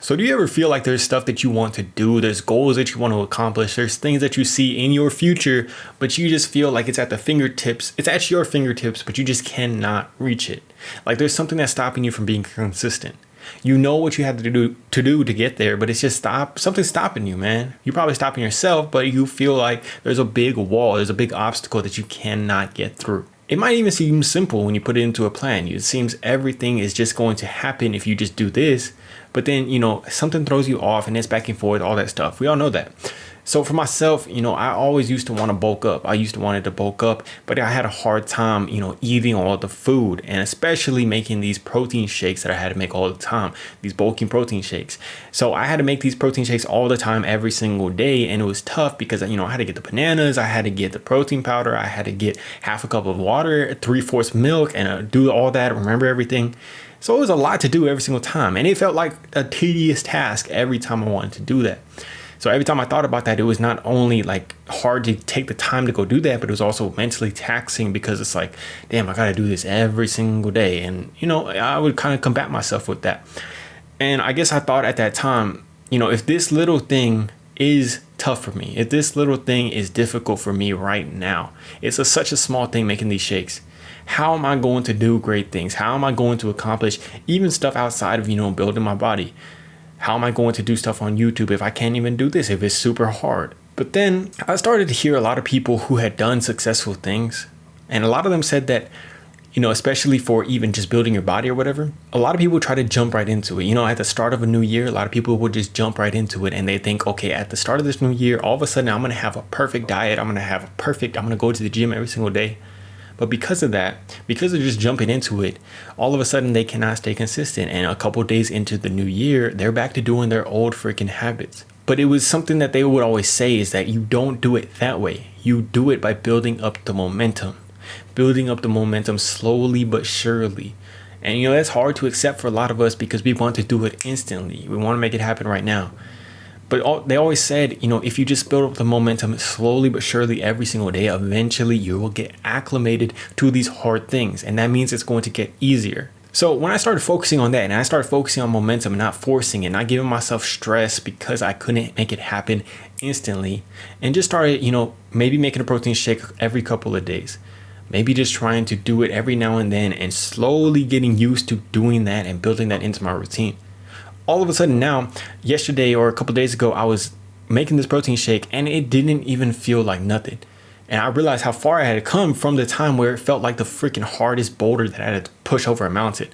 So do you ever feel like there's stuff that you want to do, there's goals that you want to accomplish, there's things that you see in your future, but you just feel like it's at your fingertips, but you just cannot reach it? Like there's something that's stopping you from being consistent. You know what you have to do to get there, but it's just something's stopping you, man. You're probably stopping yourself, but you feel like there's a big wall, there's a big obstacle that you cannot get through. It might even seem simple when you put it into a plan. It seems everything is just going to happen if you just do this, but then, something throws you off and it's back and forth, all that stuff. We all know that. So for myself, I always used to want to bulk up. I used to want it to bulk up, but I had a hard time, eating all the food, and especially making these protein shakes that I had to make all the time, these bulking protein shakes. So I had to make these protein shakes all the time, every single day. And it was tough because, I had to get the bananas, I had to get the protein powder, I had to get half a cup of water, 3/4 milk, and do all that, remember everything. So it was a lot to do every single time. And it felt like a tedious task every time I wanted to do that. So every time I thought about that, it was not only like hard to take the time to go do that, but it was also mentally taxing because it's like, damn, I got to do this every single day. And, I would kind of combat myself with that. And I guess I thought at that time, if this little thing is tough for me, if this little thing is difficult for me right now, it's such a small thing making these shakes. How am I going to do great things? How am I going to accomplish even stuff outside of, building my body? How am I going to do stuff on YouTube if I can't even do this, if it's super hard? But then I started to hear a lot of people who had done successful things. And a lot of them said that, especially for even just building your body or whatever, a lot of people try to jump right into it. At the start of a new year, a lot of people would just jump right into it. And they think, okay, at the start of this new year, all of a sudden I'm going to have a perfect diet. I'm going to go to the gym every single day. But because of just jumping into it, all of a sudden they cannot stay consistent. And a couple days into the new year, they're back to doing their old freaking habits. But it was something that they would always say is that you don't do it that way. You do it by building up the momentum slowly but surely. And, that's hard to accept for a lot of us because we want to do it instantly. We want to make it happen right now. But they always said, if you just build up the momentum slowly but surely every single day, eventually you will get acclimated to these hard things. And that means it's going to get easier. So when I started focusing on that, and I started focusing on momentum and not forcing it, not giving myself stress because I couldn't make it happen instantly, and just started, maybe making a protein shake every couple of days, maybe just trying to do it every now and then and slowly getting used to doing that and building that into my routine. All of a sudden now, yesterday or a couple days ago, I was making this protein shake and it didn't even feel like nothing. And I realized how far I had come from the time where it felt like the freaking hardest boulder that I had to push over a mountain.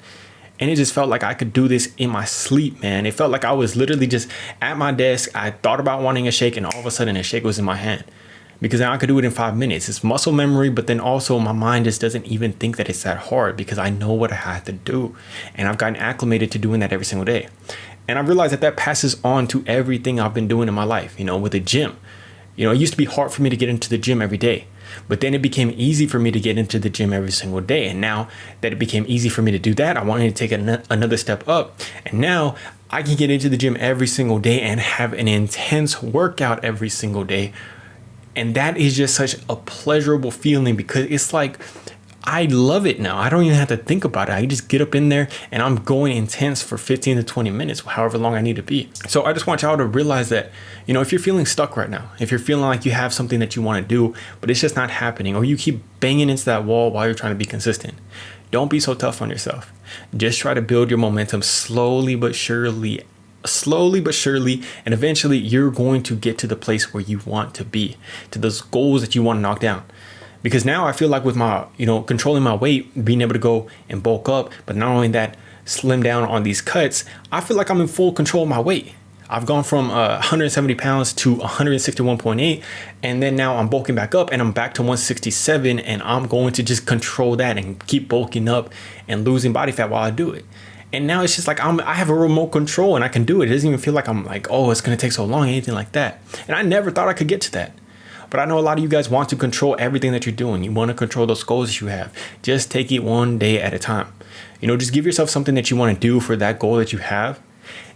And it just felt like I could do this in my sleep, man. It felt like I was literally just at my desk. I thought about wanting a shake and all of a sudden a shake was in my hand. Because now I could do it in 5 minutes. It's muscle memory, but then also my mind just doesn't even think that it's that hard because I know what I have to do. And I've gotten acclimated to doing that every single day. And I realized that passes on to everything I've been doing in my life, with the gym. It used to be hard for me to get into the gym every day, but then it became easy for me to get into the gym every single day. And now that it became easy for me to do that, I wanted to take another step up. And now I can get into the gym every single day and have an intense workout every single day. And that is just such a pleasurable feeling because it's like, I love it now. I don't even have to think about it. I just get up in there and I'm going intense for 15 to 20 minutes, however long I need to be. So I just want y'all to realize that, if you're feeling stuck right now, if you're feeling like you have something that you want to do, but it's just not happening, or you keep banging into that wall while you're trying to be consistent, don't be so tough on yourself. Just try to build your momentum slowly but surely, and eventually you're going to get to the place where you want to be, to those goals that you want to knock down. Because now I feel like with my, controlling my weight, being able to go and bulk up, but not only that, slim down on these cuts, I feel like I'm in full control of my weight. I've gone from 170 pounds to 161.8, and then now I'm bulking back up and I'm back to 167, and I'm going to just control that and keep bulking up and losing body fat while I do it. And now it's just like I have a remote control and I can do it. It doesn't even feel like I'm like, oh, it's going to take so long, anything like that. And I never thought I could get to that. But I know a lot of you guys want to control everything that you're doing. You want to control those goals that you have. Just take it one day at a time. Just give yourself something that you want to do for that goal that you have,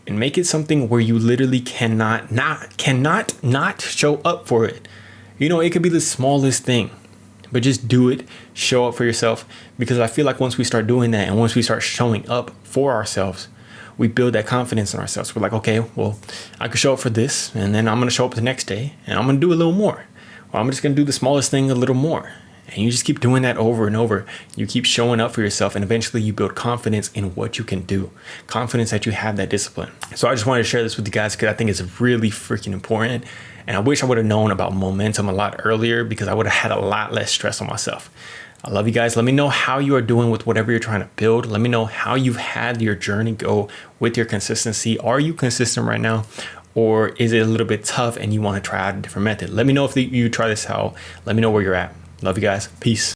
and make it something where you literally cannot not show up for it. It could be the smallest thing, but just do it. Show up for yourself, because I feel like once we start doing that and once we start showing up for ourselves, we build that confidence in ourselves. We're like, okay, well, I could show up for this, and then I'm going to show up the next day, and I'm going to do a little more. Or I'm just going to do the smallest thing a little more. And you just keep doing that over and over. You keep showing up for yourself, and eventually you build confidence in what you can do. Confidence that you have that discipline. So I just wanted to share this with you guys because I think it's really freaking important. And I wish I would have known about momentum a lot earlier, because I would have had a lot less stress on myself. I love you guys. Let me know how you are doing with whatever you're trying to build. Let me know how you've had your journey go with your consistency. Are you consistent right now? Or is it a little bit tough and you want to try out a different method? Let me know if you try this out. Let me know where you're at. Love you guys. Peace.